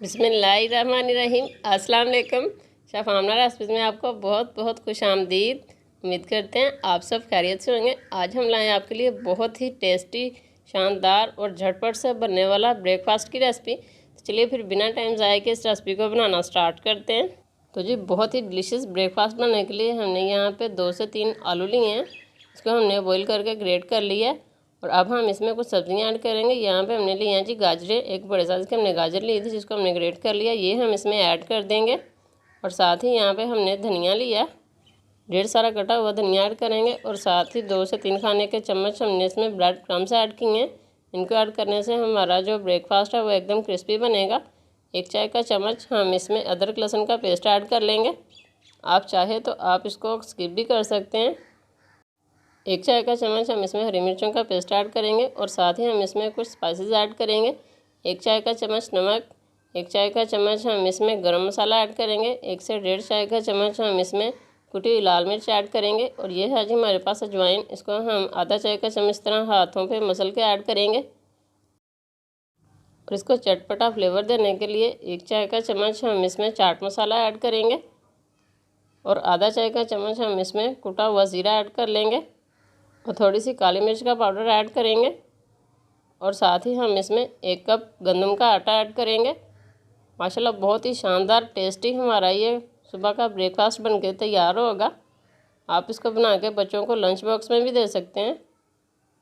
बिस्मिल्लाहिर्रहमानिर्रहीम। अस्सलाम वालेकुम। शेफ़ आमना रेसिपीज़ में आपको बहुत बहुत खुश आमदीद। उम्मीद करते हैं आप सब खैरियत से होंगे। आज हम लाए आपके लिए बहुत ही टेस्टी, शानदार और झटपट से बनने वाला ब्रेकफास्ट की रेसिपी। तो चलिए फिर बिना टाइम ज़ाया के इस रेसिपी को बनाना स्टार्ट करते हैं। तो जी बहुत ही डिलीशियस ब्रेकफास्ट बनाने के लिए हमने यहाँ पे 2 से 3 आलू लिए हैं। इसको हमने बॉईल करके ग्रेट कर लिया है। और अब हम इसमें कुछ सब्जियां ऐड करेंगे। यहाँ पे हमने लिए हैं जी गाजरें, एक बड़े साइज़ की हमने गाजर ली थी जिसको हमने ग्रेट कर लिया, ये हम इसमें ऐड कर देंगे। और साथ ही यहाँ पे हमने धनिया लिया, ढेर सारा कटा हुआ धनिया ऐड करेंगे। और साथ ही 2 से 3 खाने के चम्मच हमने इसमें ब्रेड क्रम्स ऐड किए हैं। इनको ऐड करने से हमारा जो ब्रेकफास्ट है वो एकदम क्रिस्पी बनेगा। 1 चाय का चम्मच हम इसमें अदरक लहसुन का पेस्ट ऐड कर लेंगे। आप चाहे तो आप इसको स्किप भी कर सकते हैं। 1 चाय का चम्मच हम इसमें हरी मिर्चों का पेस्ट ऐड करेंगे। और साथ ही हम इसमें कुछ स्पाइसेस ऐड करेंगे। 1 चाय का चम्मच नमक, 1 चाय का चम्मच हम इसमें गरम मसाला ऐड करेंगे। 1 से 1.5 चाय का चम्मच हम इसमें कुटी हुई लाल मिर्च ऐड करेंगे। और ये है जी हमारे पास अजवाइन, इसको हम आधा चाय का चम्मच इस तरह हाथों पे मसल के ऐड करेंगे। और इसको चटपटा फ्लेवर देने के लिए 1 चाय का चम्मच हम इसमें चाट मसाला ऐड करेंगे। और आधा चाय का चम्मच हम इसमें कुटा हुआ ज़ीरा ऐड कर लेंगे। और थोड़ी सी काली मिर्च का पाउडर ऐड करेंगे। और साथ ही हम इसमें 1 कप गंदम का आटा ऐड करेंगे। माशाल्लाह बहुत ही शानदार टेस्टी हमारा ये सुबह का ब्रेकफास्ट बनके तैयार होगा। आप इसको बना के बच्चों को लंच बॉक्स में भी दे सकते हैं।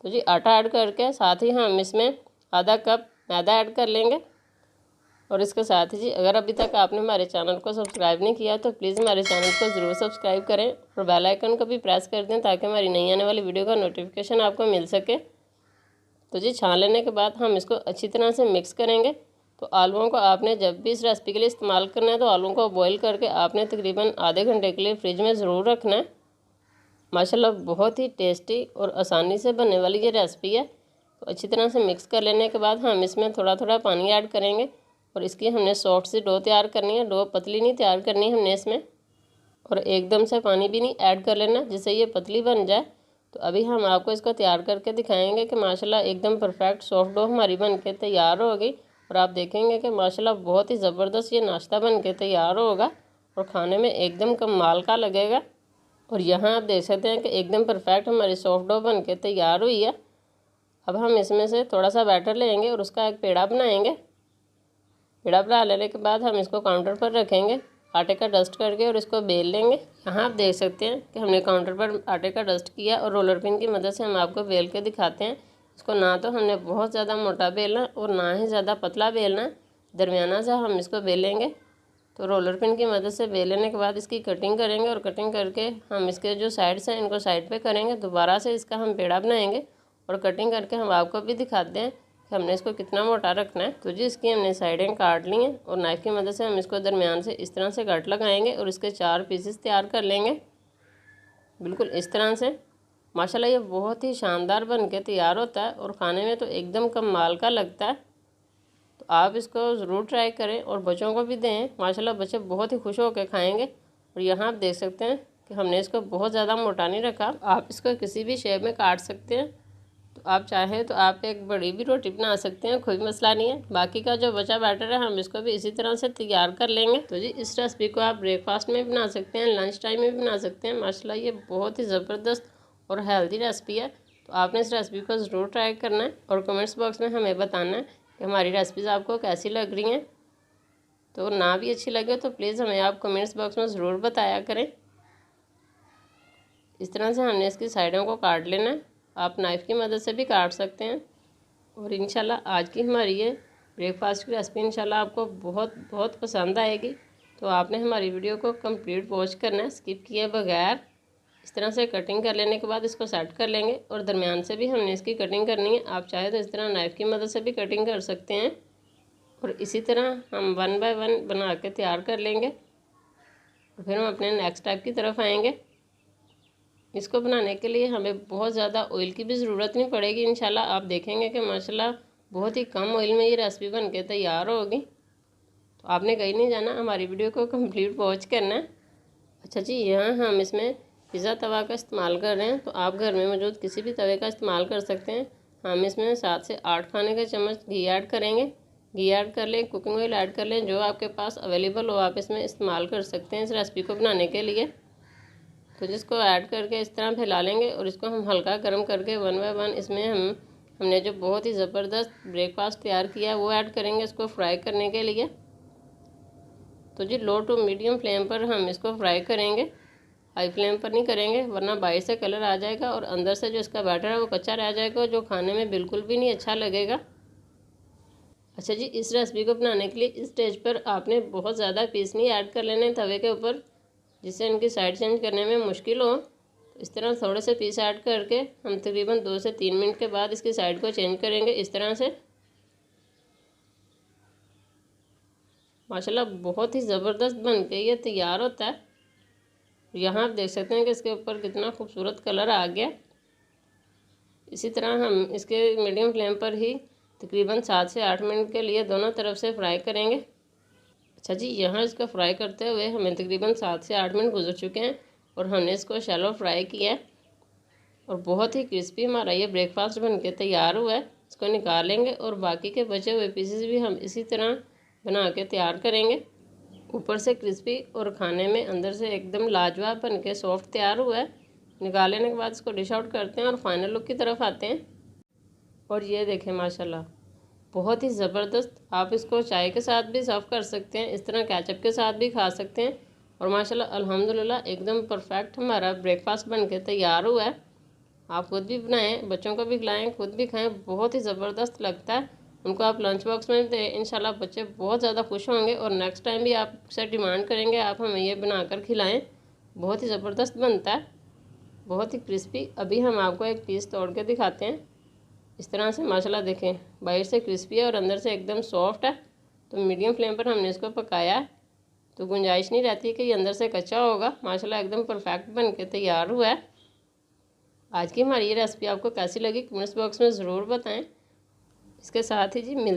तो जी आटा ऐड करके साथ ही हम इसमें आधा कप मैदा ऐड कर लेंगे। और इसके साथ ही जी अगर अभी तक आपने हमारे चैनल को सब्सक्राइब नहीं किया तो प्लीज़ हमारे चैनल को ज़रूर सब्सक्राइब करें और बेल आइकन को भी प्रेस कर दें ताकि हमारी नई आने वाली वीडियो का नोटिफिकेशन आपको मिल सके। तो जी छान लेने के बाद हम इसको अच्छी तरह से मिक्स करेंगे। तो आलूओं को आपने जब भी इस रेसिपी के लिए इस्तेमाल करना है तो आलूओं को बॉईल करके आपने तकरीबन आधे घंटे के लिए फ्रिज में ज़रूर रखना है। माशाल्लाह बहुत ही टेस्टी और आसानी से बनने वाली ये रेसिपी है। तो अच्छी तरह से मिक्स कर लेने के बाद हम इसमें थोड़ा थोड़ा पानी ऐड करेंगे। और इसकी हमने सॉफ्ट सी डो तैयार करनी है। डो पतली नहीं तैयार करनी हमने इसमें, और एकदम से पानी भी नहीं ऐड कर लेना जिससे ये पतली बन जाए। तो अभी हम आपको इसको तैयार करके दिखाएंगे कि माशाल्लाह एकदम परफेक्ट सॉफ्ट डो हमारी बन के तैयार हो गई। और आप देखेंगे कि माशाल्लाह बहुत ही ज़बरदस्त ये नाश्ता बन के तैयार होगा और खाने में एकदम कमाल का लगेगा। और यहाँ आप देख सकते हैं कि एकदम परफेक्ट हमारी सॉफ्ट डो बन के तैयार हुई है। अब हम इसमें से थोड़ा सा बैटर लेंगे और उसका एक पेड़ा बनाएंगे। पेड़ा बना लेने के बाद हम इसको काउंटर पर रखेंगे आटे का डस्ट करके और इसको बेल लेंगे। यहाँ आप देख सकते हैं कि हमने काउंटर पर आटे का डस्ट किया और रोलर पिन की मदद से हम आपको बेल के दिखाते हैं। इसको ना तो हमने बहुत ज़्यादा मोटा बेलना और ना ही ज़्यादा पतला बेलना, दरमियाना सा हम इसको बेलेंगे। तो रोलर पिन की मदद से बेल लेने के बाद इसकी कटिंग करेंगे और कटिंग करके हम इसके जो साइड्स हैं इनको साइड पे करेंगे। दोबारा से इसका हम पेड़ा बनाएंगे और कटिंग करके हम आपको भी दिखाते हैं कि हमने इसको कितना मोटा रखना है। तो जी इसकी हमने साइडें काट ली हैं और नाइफ़ की मदद से हम इसको दरमियान से इस तरह से कट लगाएंगे और इसके 4 पीसेस तैयार कर लेंगे बिल्कुल इस तरह से। माशाल्लाह ये बहुत ही शानदार बन के तैयार होता है और ख़ाने में तो एकदम कमाल का लगता है। तो आप इसको ज़रूर ट्राई करें और बच्चों को भी दें। माशाल्लाह बच्चे बहुत ही खुश होकर खाएँगे। और यहाँ आप देख सकते हैं कि हमने इसको बहुत ज़्यादा मोटा नहीं रखा, आप इसको किसी भी शेप में काट सकते हैं। तो आप चाहें तो आप एक बड़ी भी रोटी बना सकते हैं, कोई मसला नहीं है। बाकी का जो बचा बैटर है हम इसको भी इसी तरह से तैयार कर लेंगे। तो जी इस रेसिपी को आप ब्रेकफास्ट में भी बना सकते हैं, लंच टाइम में भी बना सकते हैं। माशाल्लाह ये बहुत ही ज़बरदस्त और हेल्दी रेसिपी है। तो आपने इस रेसिपी को ज़रूर ट्राई करना है और कमेंट्स बॉक्स में हमें बताना है कि हमारी रेसिपीज़ आपको कैसी लग रही हैं। तो ना भी अच्छी लगे तो प्लीज़ हमें आप कमेंट्स बॉक्स में ज़रूर बताया करें। इस तरह से हमने इसकी साइडों को काट लेना है, आप नाइफ़ की मदद से भी काट सकते हैं। और इंशाल्लाह आज की हमारी ये ब्रेकफास्ट की रेसिपी इंशाल्लाह आपको बहुत बहुत पसंद आएगी। तो आपने हमारी वीडियो को कंप्लीट वॉच करना है स्किप किए बगैर। इस तरह से कटिंग कर लेने के बाद इसको सेट कर लेंगे और दरमियान से भी हमने इसकी कटिंग करनी है। आप चाहे तो इस तरह नाइफ़ की मदद से भी कटिंग कर सकते हैं। और इसी तरह हम 1 बाय 1 बना के तैयार कर लेंगे और फिर हम अपने नेक्स्ट टाइप की तरफ आएँगे। इसको बनाने के लिए हमें बहुत ज़्यादा ऑयल की भी ज़रूरत नहीं पड़ेगी। इंशाल्लाह आप देखेंगे कि माशाल्लाह बहुत ही कम ऑयल में ये रेसिपी बन के तैयार होगी। तो आपने कहीं नहीं जाना, हमारी वीडियो को कंप्लीट वॉच करना है। अच्छा जी यहाँ हम इसमें पिज़्ज़ा तवा का इस्तेमाल कर रहे हैं, तो आप घर में मौजूद किसी भी तवे का इस्तेमाल कर सकते हैं। हम इसमें 7 से 8 खाने के चम्मच घी ऐड करेंगे। घी ऐड कर लें, कुकिंग ऑयल ऐड कर लें, जो आपके पास अवेलेबल हो आप इसमें इस्तेमाल कर सकते हैं इस रेसिपी को बनाने के लिए। तो जिसको ऐड करके इस तरह फैला लेंगे और इसको हम हल्का गर्म करके 1 बाय 1 इसमें हमने जो बहुत ही ज़बरदस्त ब्रेकफास्ट तैयार किया है वो ऐड करेंगे इसको फ्राई करने के लिए। तो जी लो टू मीडियम फ्लेम पर हम इसको फ्राई करेंगे, हाई फ्लेम पर नहीं करेंगे वरना बाहर से कलर आ जाएगा और अंदर से जो इसका बैटर है वो कच्चा रह जाएगा, जो खाने में बिल्कुल भी नहीं अच्छा लगेगा। अच्छा जी, इस रेसिपी को बनाने के लिए इस स्टेज पर आपने बहुत ज़्यादा पीस नहीं ऐड कर लेने तवे के ऊपर, जिससे इनकी साइड चेंज करने में मुश्किल हो। तो इस तरह थोड़े से पीस ऐड करके हम तकरीबन 2 से 3 मिनट के बाद इसकी साइड को चेंज करेंगे इस तरह से। माशाल्लाह बहुत ही ज़बरदस्त बन के ये तैयार होता है। यहाँ आप देख सकते हैं कि इसके ऊपर कितना खूबसूरत कलर आ गया। इसी तरह हम इसके मीडियम फ्लेम पर ही तकरीबन 7 से 8 मिनट के लिए दोनों तरफ से फ्राई करेंगे। अच्छा जी, यहाँ इसको फ्राई करते हुए हमें तकरीबन 7 से 8 मिनट गुजर चुके हैं और हमने इसको शैलो फ्राई किया है और बहुत ही क्रिस्पी हमारा ये ब्रेकफास्ट बन के तैयार हुआ है। इसको निकालेंगे और बाकी के बचे हुए पीसेस भी हम इसी तरह बना के तैयार करेंगे। ऊपर से क्रिस्पी और खाने में अंदर से एकदम लाजवाब बन के सॉफ्ट तैयार हुआ है। निकाल लेने के बाद इसको डिश आउट करते हैं और फाइनल लुक की तरफ आते हैं। और ये देखें माशाल्लाह बहुत ही ज़बरदस्त, आप इसको चाय के साथ भी सर्व कर सकते हैं, इस तरह केचप के साथ भी खा सकते हैं। और माशाल्लाह अल्हम्दुलिल्लाह एकदम परफेक्ट हमारा ब्रेकफास्ट बन के तैयार हुआ है। आप खुद भी बनाएं, बच्चों को भी खिलाएं, खुद भी खाएं, बहुत ही ज़बरदस्त लगता है। उनको आप लंच बॉक्स में दें, इंशाल्लाह बच्चे बहुत ज़्यादा खुश होंगे और नेक्स्ट टाइम भी आपसे डिमांड करेंगे आप हमें ये बनाकर खिलाएं। बहुत ही ज़बरदस्त बनता है, बहुत ही क्रिस्पी। अभी हम आपको एक पीस तोड़ के दिखाते हैं। इस तरह से माशाल्लाह देखें बाहर से क्रिस्पी है और अंदर से एकदम सॉफ्ट है। तो मीडियम फ्लेम पर हमने इसको पकाया है, तो गुंजाइश नहीं रहती कि ये अंदर से कच्चा होगा। माशाल्लाह एकदम परफेक्ट बन के तैयार हुआ है। आज की हमारी ये रेसिपी आपको कैसी लगी कमेंट्स बॉक्स में ज़रूर बताएं। इसके साथ ही जी मिलते